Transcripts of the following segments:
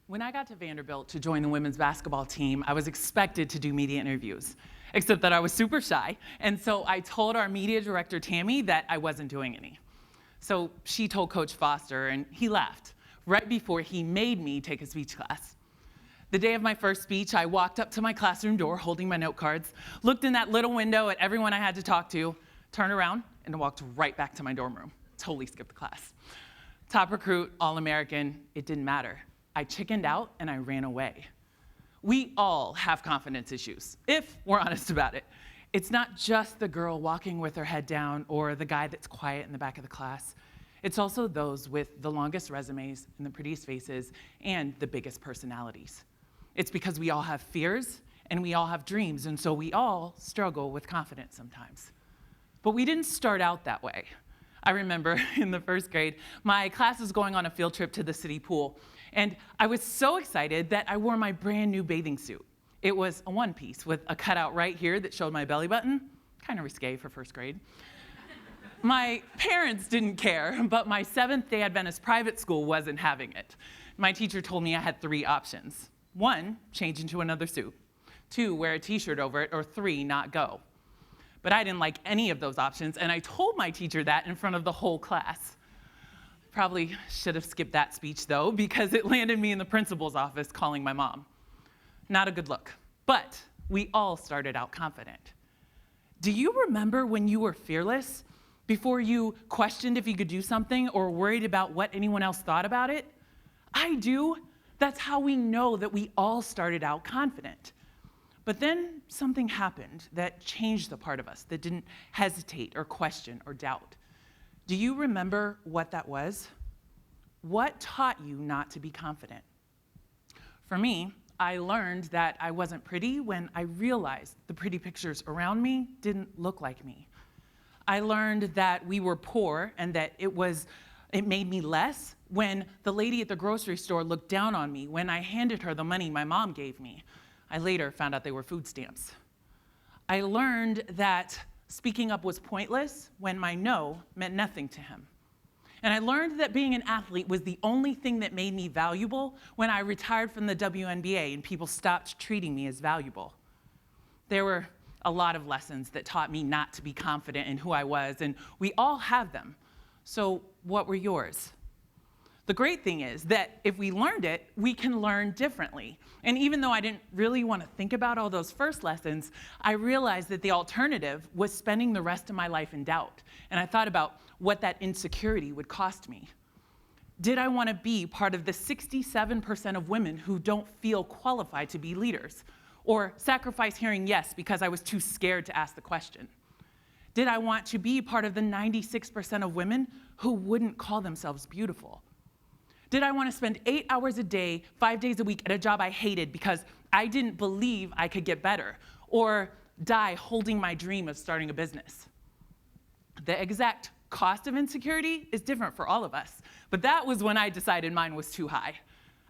When I got to Vanderbilt to join the women's basketball team, I was expected to do media interviews, except that I was super shy. And so I told our media director, Tammy, that I wasn't doing any. So she told Coach Foster, and he laughed right before he made me take a speech class. The day of my first speech, I walked up to my classroom door holding my note cards, looked in that little window at everyone I had to talk to, turned around, and walked right back to my dorm room. Totally skipped class. Top recruit, All-American, it didn't matter. I chickened out and I ran away. We all have confidence issues, if we're honest about it. It's not just the girl walking with her head down or the guy that's quiet in the back of the class. It's also those with the longest resumes and the prettiest faces and the biggest personalities. It's because we all have fears and we all have dreams, and so we all struggle with confidence sometimes. But we didn't start out that way. I remember in the first grade, my class was going on a field trip to the city pool, and I was so excited that I wore my brand new bathing suit. It was a one-piece with a cutout right here that showed my belly button. Kind of risque for first grade. My parents didn't care, but my Seventh-day Adventist private school wasn't having it. My teacher told me I had 3 options. 1, change into another suit. 2, wear a t-shirt over it. Or 3, not go. But I didn't like any of those options, and I told my teacher that in front of the whole class. Probably should have skipped that speech, though, because it landed me in the principal's office calling my mom. Not a good look, but we all started out confident. Do you remember when you were fearless, before you questioned if you could do something or worried about what anyone else thought about it? I do. That's how we know that we all started out confident. But then something happened that changed the part of us that didn't hesitate or question or doubt. Do you remember what that was? What taught you not to be confident? For me, I learned that I wasn't pretty when I realized the pretty pictures around me didn't look like me. I learned that we were poor and that it made me less when the lady at the grocery store looked down on me when I handed her the money my mom gave me. I later found out they were food stamps. I learned that speaking up was pointless when my no meant nothing to him. And I learned that being an athlete was the only thing that made me valuable when I retired from the WNBA and people stopped treating me as valuable. There were a lot of lessons that taught me not to be confident in who I was, and we all have them. So what were yours? The great thing is that if we learned it, we can learn differently. And even though I didn't really want to think about all those first lessons, I realized that the alternative was spending the rest of my life in doubt. And I thought about what that insecurity would cost me. Did I want to be part of the 67% of women who don't feel qualified to be leaders? Or sacrifice hearing yes because I was too scared to ask the question? Did I want to be part of the 96% of women who wouldn't call themselves beautiful? Did I want to spend 8 hours a day, 5 days a week at a job I hated because I didn't believe I could get better? Or die holding my dream of starting a business? The exact cost of insecurity is different for all of us, but that was when I decided mine was too high.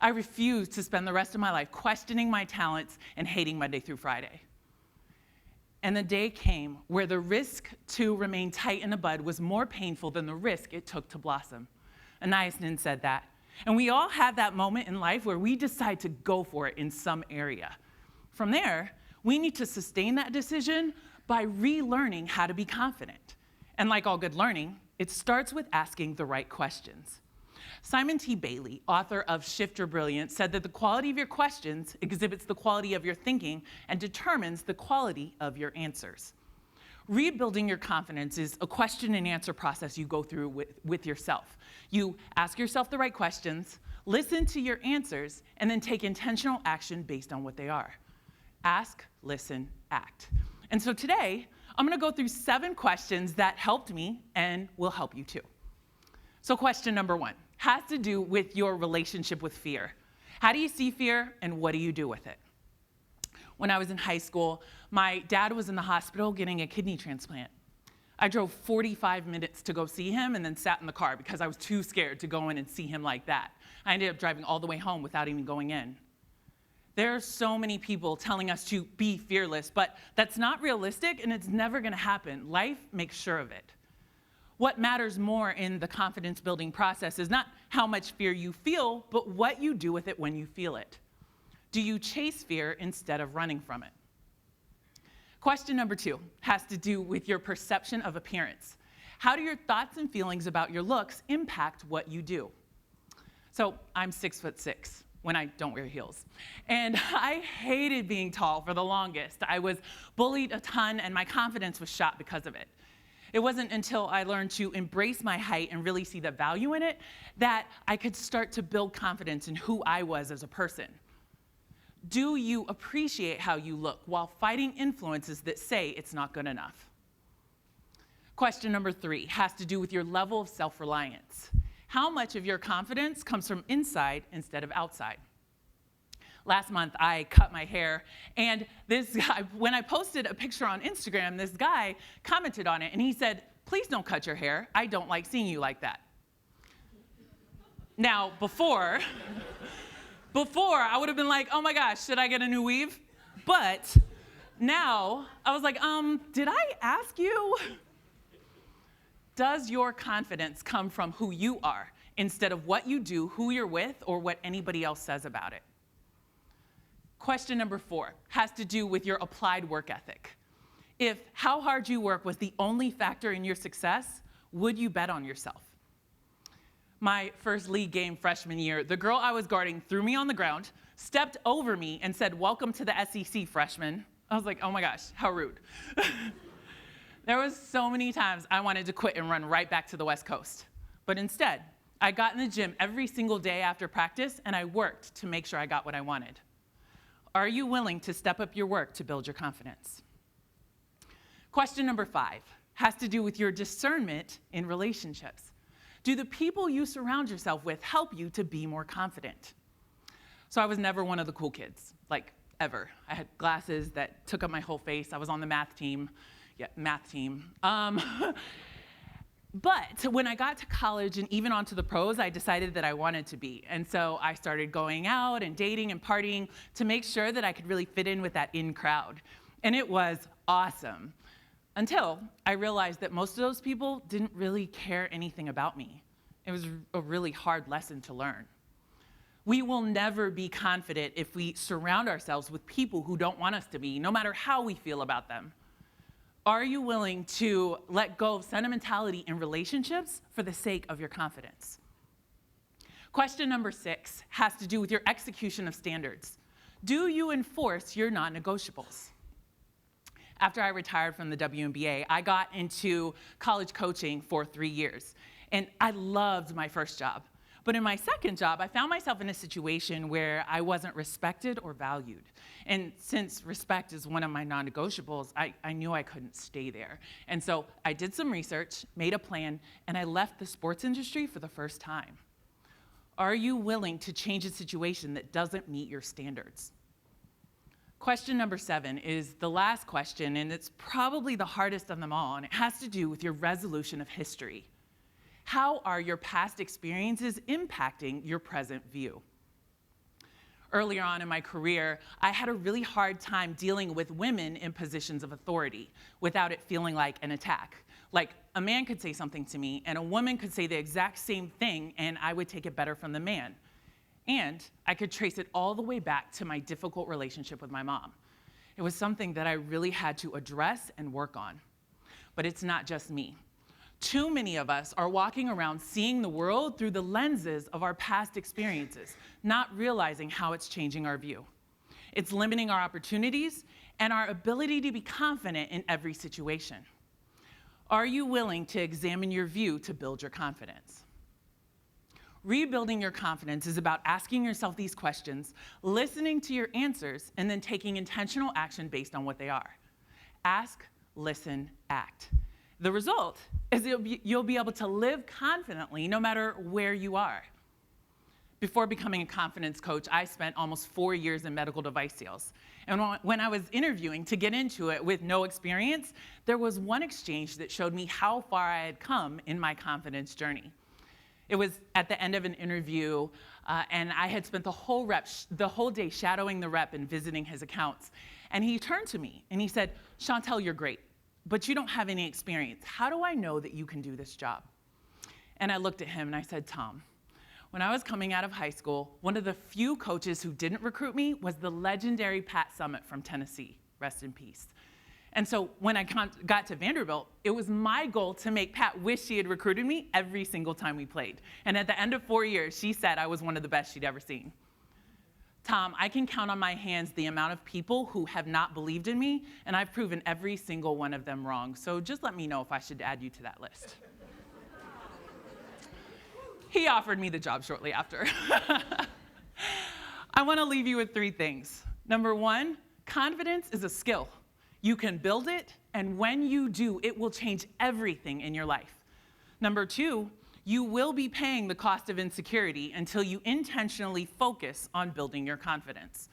I refused to spend the rest of my life questioning my talents and hating Monday through Friday. And the day came where the risk to remain tight in the bud was more painful than the risk it took to blossom. Anais Nin said that. And we all have that moment in life where we decide to go for it in some area. From there, we need to sustain that decision by relearning how to be confident. And like all good learning, it starts with asking the right questions. Simon T. Bailey, author of Shift Your Brilliance, said that the quality of your questions exhibits the quality of your thinking and determines the quality of your answers. Rebuilding your confidence is a question and answer process you go through with yourself. You ask yourself the right questions, listen to your answers, and then take intentional action based on what they are. Ask, listen, act. And so today, I'm going to go through 7 questions that helped me and will help you too. So question number 1 has to do with your relationship with fear. How do you see fear and what do you do with it? When I was in high school, my dad was in the hospital getting a kidney transplant. I drove 45 minutes to go see him and then sat in the car because I was too scared to go in and see him like that. I ended up driving all the way home without even going in. There are so many people telling us to be fearless, but that's not realistic and it's never going to happen. Life makes sure of it. What matters more in the confidence building process is not how much fear you feel, but what you do with it when you feel it. Do you chase fear instead of running from it? Question number 2 has to do with your perception of appearance. How do your thoughts and feelings about your looks impact what you do? So I'm 6'6" when I don't wear heels. And I hated being tall for the longest. I was bullied a ton and my confidence was shot because of it. It wasn't until I learned to embrace my height and really see the value in it that I could start to build confidence in who I was as a person. Do you appreciate how you look while fighting influences that say it's not good enough? Question number 3 has to do with your level of self-reliance. How much of your confidence comes from inside instead of outside? Last month, I cut my hair, and this guy, when I posted a picture on Instagram, this guy commented on it, and he said, "Please don't cut your hair. I don't like seeing you like that." Now, before I would have been like, "Oh my gosh, should I get a new weave?" But now, I was like, did I ask you? Does your confidence come from who you are instead of what you do, who you're with, or what anybody else says about it? Question number 4 has to do with your applied work ethic. If how hard you work was the only factor in your success, would you bet on yourself? My first league game freshman year, the girl I was guarding threw me on the ground, stepped over me, and said, "Welcome to the SEC, freshman." I was like, oh my gosh, how rude. There was so many times I wanted to quit and run right back to the West Coast. But instead, I got in the gym every single day after practice, and I worked to make sure I got what I wanted. Are you willing to step up your work to build your confidence? Question number 5 has to do with your discernment in relationships. Do the people you surround yourself with help you to be more confident? So I was never one of the cool kids, like ever. I had glasses that took up my whole face. I was on the math team. But when I got to college and even onto the pros, I decided that I wanted to be. And so I started going out and dating and partying to make sure that I could really fit in with that in crowd. And it was awesome. Until I realized that most of those people didn't really care anything about me. It was a really hard lesson to learn. We will never be confident if we surround ourselves with people who don't want us to be, no matter how we feel about them. Are you willing to let go of sentimentality in relationships for the sake of your confidence? Question number 6 has to do with your execution of standards. Do you enforce your non-negotiables? After I retired from the WNBA, I got into college coaching for 3 years, and I loved my first job. But in my second job, I found myself in a situation where I wasn't respected or valued. And since respect is one of my non-negotiables, I knew I couldn't stay there. And so I did some research, made a plan, and I left the sports industry for the first time. Are you willing to change a situation that doesn't meet your standards? Question number 7 is the last question, and it's probably the hardest of them all, and it has to do with your resolution of history. How are your past experiences impacting your present view? Earlier on in my career, I had a really hard time dealing with women in positions of authority without it feeling like an attack. Like, a man could say something to me, and a woman could say the exact same thing, and I would take it better from the man. And I could trace it all the way back to my difficult relationship with my mom. It was something that I really had to address and work on. But it's not just me. Too many of us are walking around seeing the world through the lenses of our past experiences, not realizing how it's changing our view. It's limiting our opportunities and our ability to be confident in every situation. Are you willing to examine your view to build your confidence? Rebuilding your confidence is about asking yourself these questions, listening to your answers, and then taking intentional action based on what they are. Ask, listen, act. The result is you'll be able to live confidently no matter where you are. Before becoming a confidence coach, I spent almost 4 years in medical device sales. And when I was interviewing to get into it with no experience, there was one exchange that showed me how far I had come in my confidence journey. It was at the end of an interview, and I had spent the whole day shadowing the rep and visiting his accounts. And he turned to me and he said, "Chantelle, you're great. but you don't have any experience. How do I know that you can do this job? And I looked at him and I said, Tom, when I was coming out of high school, one of the few coaches who didn't recruit me was the legendary Pat Summitt from Tennessee, rest in peace. And so when I got to Vanderbilt, it was my goal to make Pat wish she had recruited me every single time we played. And at the end of 4 years, she said I was one of the best she'd ever seen. Tom, I can count on my hands the amount of people who have not believed in me, and I've proven every single one of them wrong. So just let me know if I should add you to that list. He offered me the job shortly after. I want to leave you with 3 things. Number 1, confidence is a skill. You can build it, and when you do, it will change everything in your life. Number 2, you will be paying the cost of insecurity until you intentionally focus on building your confidence.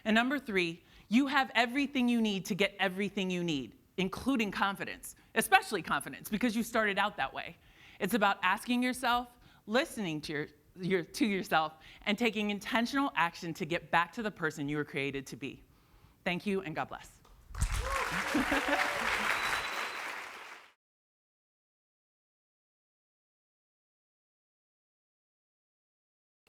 And number 3, you have everything you need to get everything you need, including confidence, especially confidence, because you started out that way. It's about asking yourself, listening to yourself, and taking intentional action to get back to the person you were created to be. Thank you, and God bless.